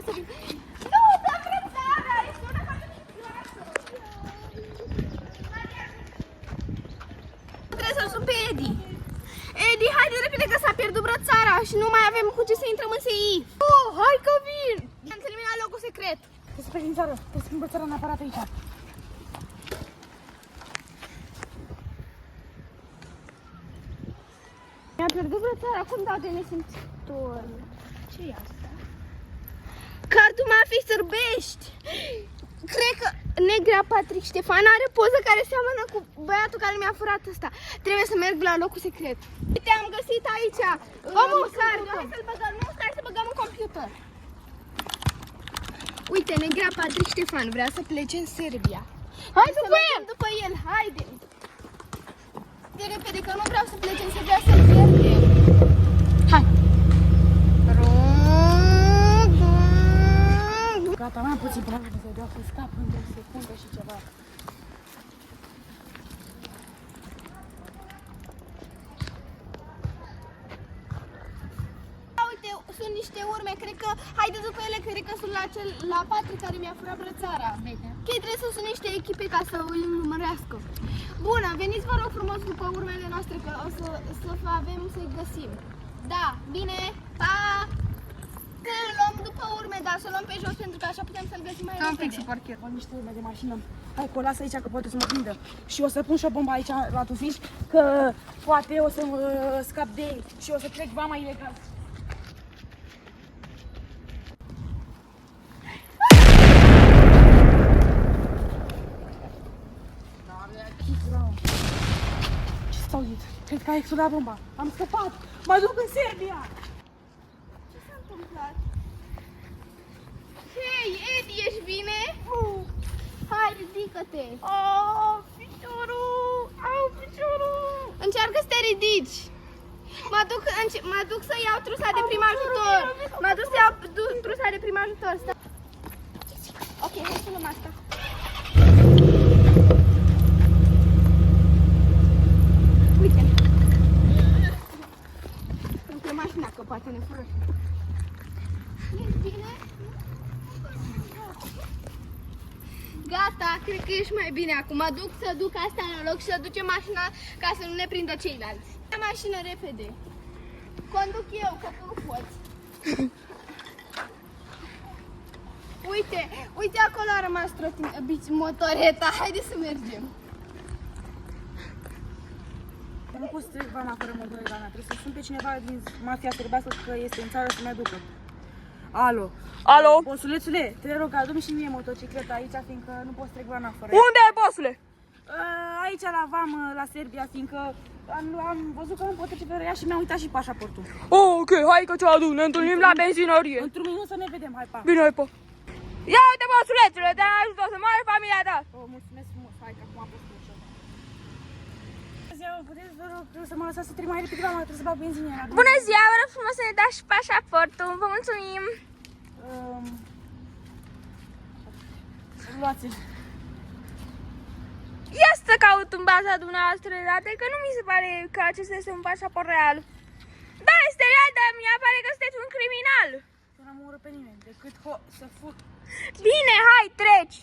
să vin. Nu, dar brățara! Ești una foarte mincinoasă! Trebuie să-l sun pe Edi. Edi, haide repede că s-a pierdut brățara și nu mai avem cu ce să intrăm în SI. Oh, hai că vin! Am terminat locul secret. Trebuie să plec din țară, trebuie să schimb brățara neapărat aici. Mi-am pierdut brățara, cum dau de nesimțitor? Ce-i asta? Cardul mafii sârbești! Cred că Negrea Patrick Ștefan are poză care seamănă cu băiatul care mi-a furat ăsta. Trebuie să merg la locul secret. Uite, am găsit aici omul cardul. Hai să-l băgăm, nu, stai să băgăm în computer. Uite, Negrea Patrick Ștefan vrea să plece în Serbia. Hai după el! După el, haide! De repede, că nu vreau să plece în Serbia să-l pierdem. Hai! Gata, mai am puțin până să se dea să scap în 2 secunde și ceva. Uite, sunt niște urme, cred că, haide după ele, cred că sunt la Patrick care mi-a furat brățara. Ok, trebuie să sunt niște echipe ca să îl numărească. Bună, veniți vă rog frumos după urmele noastre, că o să avem să-i găsim. Da, bine, pa! Că îl luăm după urme, dar să luăm pe jos pentru că așa putem să-l găsim mai repede. Am pic să parchez, am niște urme de mașină. Hai că o las aici că poate să mă prindă. Și o să pun și o bombă aici la tufiș, că poate o să scap de ei și o să trec vama ilegal. Ce s-a auzit? Cred că a explodat bomba. Am scăpat! Mă duc în Serbia! Ce s-a întâmplat? Hei, Edi, ești bine? Hai, ridică-te! Oh, piciorul! Au, piciorul! Încearcă să te ridici! Mă duc să iau trusa de prim ajutor! Mă duc să iau trusa de prim ajutor! Ok, hai să luăm asta! Uite! Între mașina, că poate ne fură. Ești bine? Gata, cred că ești mai bine acum. Mă duc să duc asta în loc și să ducem mașina ca să nu ne prindă ceilalți. Ia mașină repede. Conduc eu, că tu nu poți. Uite acolo a rămas motoreta. Haide să mergem. Nu pot să trec vama fără motoreta mea. Trebuie să sun pe cineva din mafia sărbească că este în țară să mă aducă. Alo. Alo? Bosulețule, te rog, adu-mi și mie motocicleta aici, fiindcă nu pot să trec vama fără ea. Unde e, bossule? Aici la vamă, la Serbia, fiindcă am văzut că nu pot trece fără ea și mi-am uitat și pașaportul. Oh, ok, hai că ți-o adun, ne întâlnim la benzinărie. Într-un minut să ne vedem, hai, pa. Bine, hai, pa. Ia uite, bossulețule, te-am ajutat să moare familia ta. Mulțumesc frumos, hai că acum am fost ușor. Puteți, vă rog, să mă lăsați să trec mai repede vama, trebuie să bag benzină. Bună ziua, vă rog frumos să ne dați și pașaportul, vă mulțumim. Luați-l. Ia să caut în baza dumneavoastră de date, că nu mi se pare că acesta este un pașaport real. Da, este real, dar mi-a pare că sunteți un criminal. Să n-am urât pe nimeni, decât să fur. Bine, hai, treci.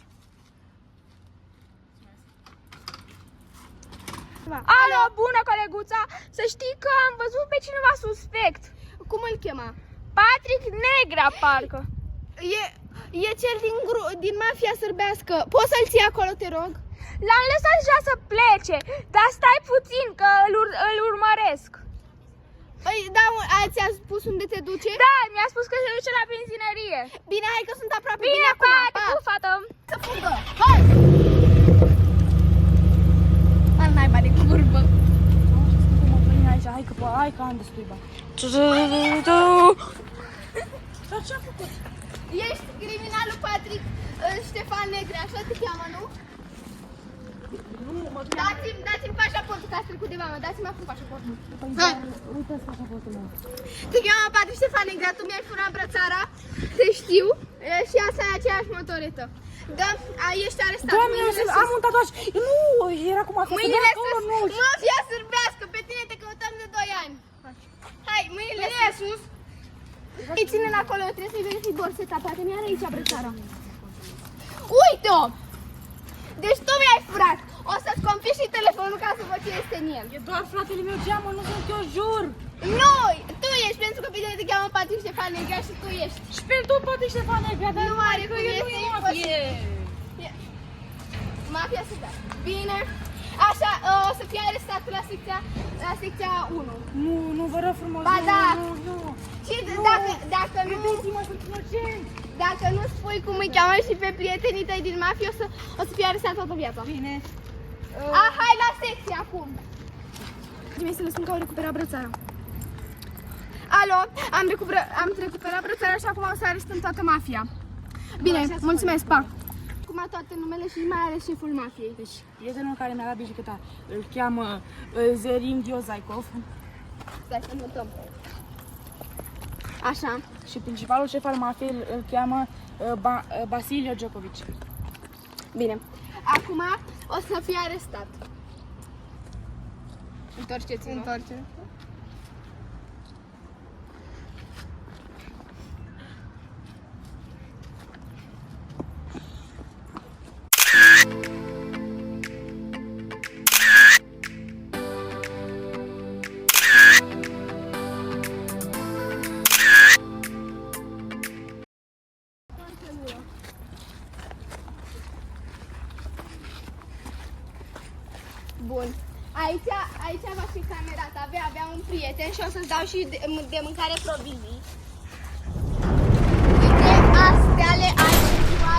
Alo, bună coleguța, să știi că am văzut pe cineva suspect. Cum îl chema? Patrick Negrea, parcă. E cel din mafia sărbească. Poți să-l ții acolo, te rog? L-am lăsat deja să plece, dar stai puțin că îl urmăresc. Păi, da, ți-a spus unde te duce? Da, mi-a spus că se duce la benzinărie. Bine, hai că sunt aproape. Bine, acum, pa, fată. Să fugă, hai! Al naiba de curbă. Hai că am destui bani. Dar ce-a făcut? Ești criminalul Patrick Ștefan Negre, așa te cheamă, nu? Dați-mi pașaportul, că ați trecut de vamă, dați-mi acum pașaportul. Uite-ți pașaportul meu. Te cheamă Patrick Ștefan Negre, tu mi-ai furat brățara, te știu, și asta e aceeași motoretă. Da, ești arestat. Doamne, am un tatuaj. Nu, era cu mafia sărbească. Mafia sărbească, pe tine te căutăm de 2 ani. Hai, mâinile sus. Îi ține-l acolo, trebuie să-i verific borseta, poate mi-are aici brățara. Uite-o! Deci tu mi-ai furat. O să-ți confisc și telefonul ca să văd ce este în el. E doar fratele meu geamă, nu sunt eu, jur. Nu, tu ești, pentru că pe tine te cheamă Patrick Ștefan Negrea și tu ești. Și pe tot poate Ștefan Negrea, dar Nu are cum eu este nu mafie. Mafia să dea. Bine. Așa, o să fie arestat la secția 1. Nu, vă rog frumos. Ba da. Nu. Și dacă nu... Credeți-mă, sunt inocent. Dacă nu spui cum îi cheamă și pe prietenii tăi din mafie, o să fie arestat toată viața. Bine. Hai la secție acum. Zi-mi să le spun că au recuperat brățara. Alo, am recuperat brățara și acum o să arestăm toată mafia. Bine, mulțumesc, pa. Acum toate numele și mai ales șeful mafiei. Deci, prietenul care mi-a dat bicicleta îl cheamă Zerim Diozaikov. Stai să notăm. Așa. Și principalul șef al mafiei îl cheamă Basilio Djokovic. Bine. Acum o să fie arestat. Întorceți-vă. Întoarce. Bun. Aici va fi camera ta. Vei avea un prieten și o să-ți dau și de mâncare provizii. Uite, astea le ai ziua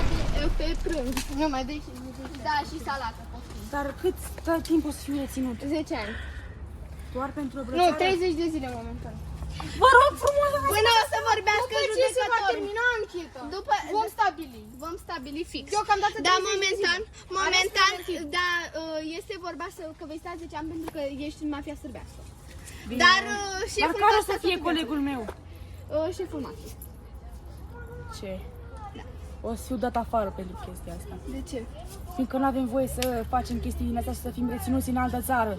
pe prânz. Nu mai dai și da, și salată. Dar cât timp o să fiu reținut? 10 ani. Doar pentru o Nu, brățară? 30 de zile momentan. Vă rog frumos! Până o să vorbească După ce se va judecătorul. termina ancheta? Vom stabili fix. Deocamdată Da, 30 de zile. momentan, Arest preventiv. da, este vorba că vei sta 10 ani pentru că ești în mafia sârbească. Bine. Dar Dar șeful care o tău să stă fie tot colegul meu? viața. Șeful mafiei. Ce? O să fiu dat afară pentru chestia asta. De ce? Fiindcă nu avem voie să facem chestii din astea și să fim reținuți în altă țară.